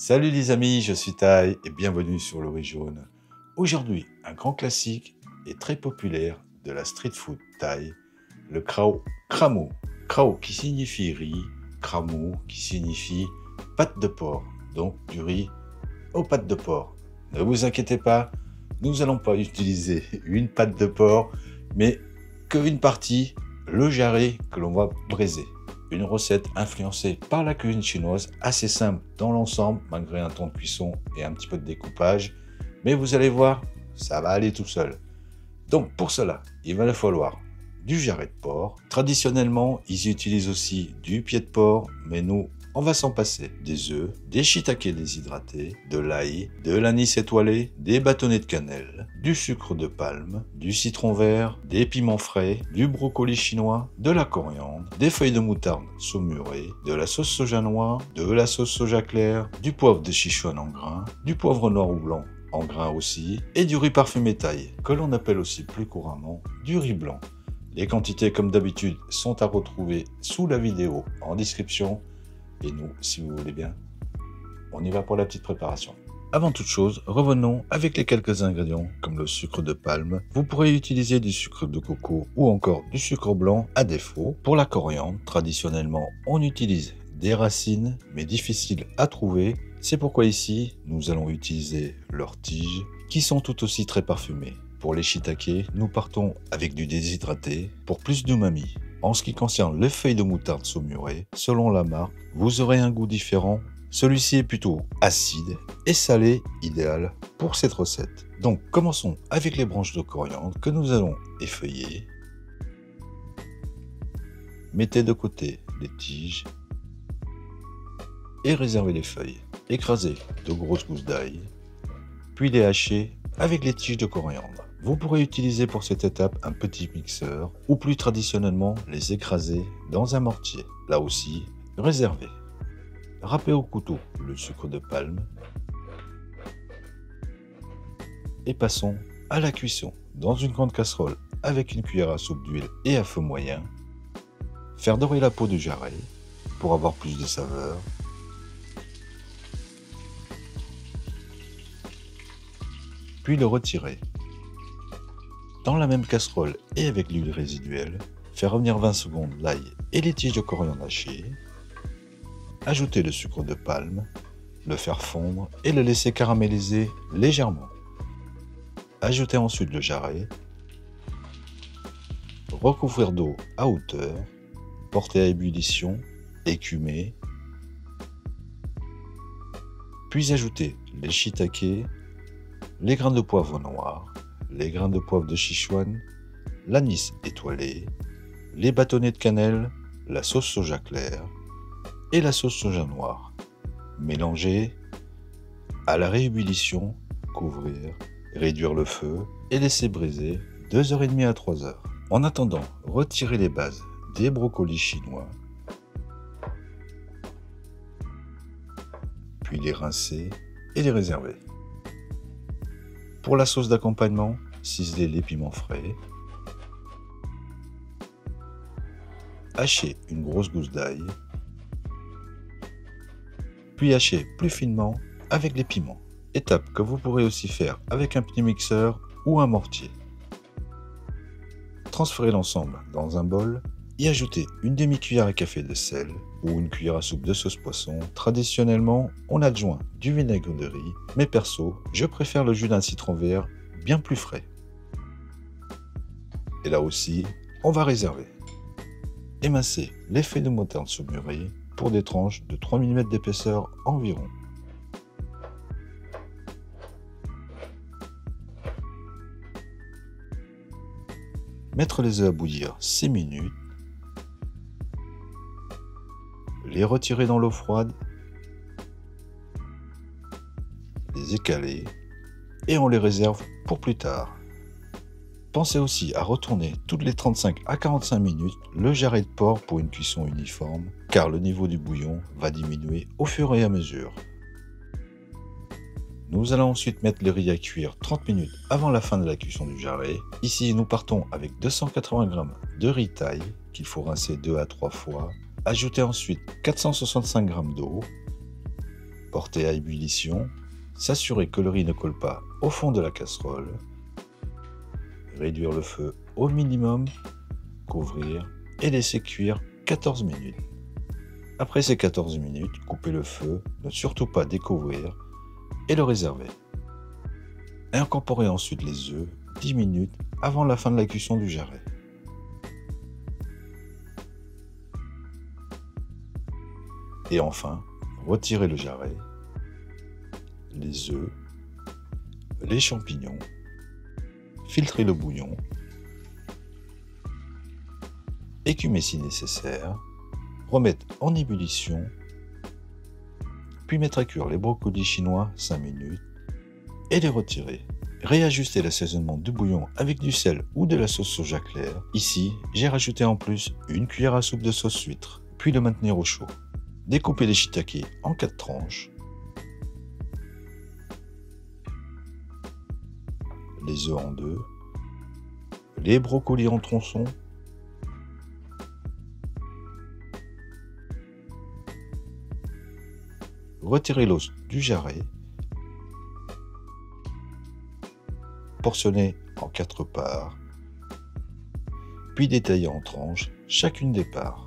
Salut les amis, je suis Tai et bienvenue sur le riz jaune. Aujourd'hui, un grand classique et très populaire de la street food thaï, le krao kramo. Krao qui signifie riz, kramo qui signifie pâte de porc, donc du riz aux pâtes de porc. Ne vous inquiétez pas, nous n'allons pas utiliser une pâte de porc, mais qu'une partie, le jarret que l'on va braiser. Une recette influencée par la cuisine chinoise, assez simple dans l'ensemble, malgré un temps de cuisson et un petit peu de découpage. Mais vous allez voir, ça va aller tout seul. Donc pour cela, il va falloir du jarret de porc. Traditionnellement, ils utilisent aussi du pied de porc, mais nous, on va s'en passer. Des œufs, des shiitakes déshydratés, de l'ail, de l'anis étoilé, des bâtonnets de cannelle, du sucre de palme, du citron vert, des piments frais, du brocoli chinois, de la coriandre, des feuilles de moutarde saumurées, de la sauce soja noire, de la sauce soja claire, du poivre de Sichuan en grains, du poivre noir ou blanc en grains aussi, et du riz parfumé thaï, que l'on appelle aussi plus couramment du riz blanc. Les quantités, comme d'habitude, sont à retrouver sous la vidéo en description. Et nous, si vous voulez bien, on y va pour la petite préparation. Avant toute chose, revenons avec les quelques ingrédients comme le sucre de palme. Vous pourrez utiliser du sucre de coco ou encore du sucre blanc à défaut. Pour la coriandre, traditionnellement, on utilise des racines, mais difficiles à trouver. C'est pourquoi ici, nous allons utiliser leurs tiges, qui sont tout aussi très parfumées. Pour les shiitake, nous partons avec du déshydraté pour plus d'umami. En ce qui concerne les feuilles de moutarde saumurées, selon la marque, vous aurez un goût différent. Celui-ci est plutôt acide et salé, idéal pour cette recette. Donc commençons avec les branches de coriandre que nous allons effeuiller. Mettez de côté les tiges et réservez les feuilles. Écrasez de grosses gousses d'ail, puis les hachez avec les tiges de coriandre. Vous pourrez utiliser pour cette étape un petit mixeur ou plus traditionnellement les écraser dans un mortier. Là aussi, réservez. Râpez au couteau le sucre de palme et passons à la cuisson. Dans une grande casserole avec une cuillère à soupe d'huile et à feu moyen, faire dorer la peau du jarret pour avoir plus de saveur. Puis le retirer. Dans la même casserole et avec l'huile résiduelle, faire revenir 20 secondes l'ail et les tiges de coriandre hachées. Ajouter le sucre de palme, le faire fondre et le laisser caraméliser légèrement. Ajouter ensuite le jarret. Recouvrir d'eau à hauteur. Porter à ébullition, écumer. Puis ajouter les shiitake, les grains de poivre noir, les grains de poivre de Sichuan, l'anis étoilé, les bâtonnets de cannelle, la sauce soja claire et la sauce soja noire. Mélanger, à la réébullition, couvrir, réduire le feu et laisser briser 2h30 à 3h. En attendant, retirez les bases des brocolis chinois, puis les rincer et les réserver. Pour la sauce d'accompagnement, ciselez les piments frais. Hachez une grosse gousse d'ail. Puis hachez plus finement avec les piments. Étape que vous pourrez aussi faire avec un petit mixeur ou un mortier. Transférez l'ensemble dans un bol. Y ajoutez une demi-cuillère à café de sel ou une cuillère à soupe de sauce poisson. Traditionnellement, on adjoint du vinaigre de riz, mais perso, je préfère le jus d'un citron vert bien plus frais. Et là aussi, on va réserver. Émincez les feuilles de moutarde saumurées pour des tranches de 3 mm d'épaisseur environ. Mettre les œufs à bouillir 6 minutes. Les retirer dans l'eau froide, les écaler et on les réserve pour plus tard. Pensez aussi à retourner toutes les 35 à 45 minutes le jarret de porc pour une cuisson uniforme, car le niveau du bouillon va diminuer au fur et à mesure. Nous allons ensuite mettre le riz à cuire 30 minutes avant la fin de la cuisson du jarret. Ici, nous partons avec 280 g de riz thaï qu'il faut rincer 2 à 3 fois. Ajoutez ensuite 465 g d'eau. Porter à ébullition. S'assurer que le riz ne colle pas au fond de la casserole. Réduire le feu au minimum. Couvrir et laisser cuire 14 minutes. Après ces 14 minutes, coupez le feu, ne surtout pas découvrir et le réserver. Incorporez ensuite les œufs 10 minutes avant la fin de la cuisson du jarret. Et enfin, retirez le jarret, les œufs, les champignons, filtrez le bouillon, écumer si nécessaire, remettre en ébullition, puis mettre à cuire les brocolis chinois 5 minutes et les retirer. Réajuster l'assaisonnement du bouillon avec du sel ou de la sauce soja claire. Ici, j'ai rajouté en plus une cuillère à soupe de sauce huître, puis le maintenir au chaud. Découpez les shiitake en 4 tranches. Les œufs en 2. Les brocolis en tronçons. Retirez l'os du jarret. Portionnez en 4 parts. Puis détaillez en tranches chacune des parts.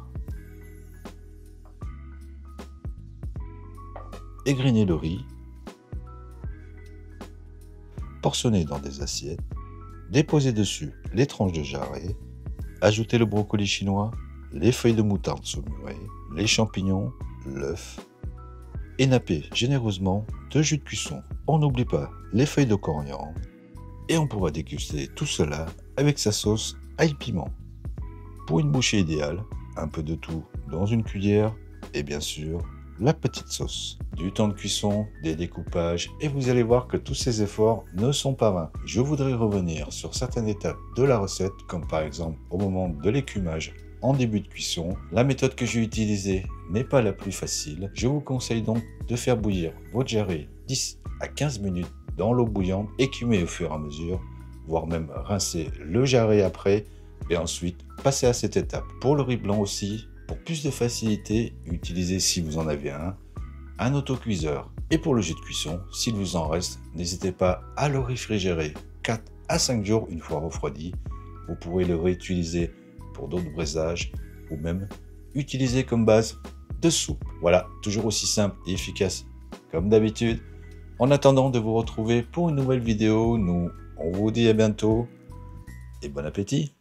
Égrenez le riz. Portionnez dans des assiettes. Déposez dessus les tranches de jarret. Ajoutez le brocoli chinois, les feuilles de moutarde saumurées, les champignons, l'œuf. Et nappez généreusement de jus de cuisson. On n'oublie pas les feuilles de coriandre. Et on pourra déguster tout cela avec sa sauce ail piment. Pour une bouchée idéale, un peu de tout dans une cuillère et bien sûr la petite sauce. Du temps de cuisson, des découpages et vous allez voir que tous ces efforts ne sont pas vains. Je voudrais revenir sur certaines étapes de la recette comme par exemple au moment de l'écumage en début de cuisson. La méthode que j'ai utilisée n'est pas la plus facile. Je vous conseille donc de faire bouillir votre jarret 10 à 15 minutes dans l'eau bouillante, écumer au fur et à mesure, voire même rincer le jarret après et ensuite passer à cette étape. Pour le riz blanc aussi, pour plus de facilité, utilisez si vous en avez un autocuiseur. Et pour le jus de cuisson, s'il vous en reste, n'hésitez pas à le réfrigérer 4 à 5 jours une fois refroidi. Vous pourrez le réutiliser pour d'autres braisages ou même utiliser comme base de soupe. Voilà, toujours aussi simple et efficace comme d'habitude. En attendant de vous retrouver pour une nouvelle vidéo, on vous dit à bientôt et bon appétit.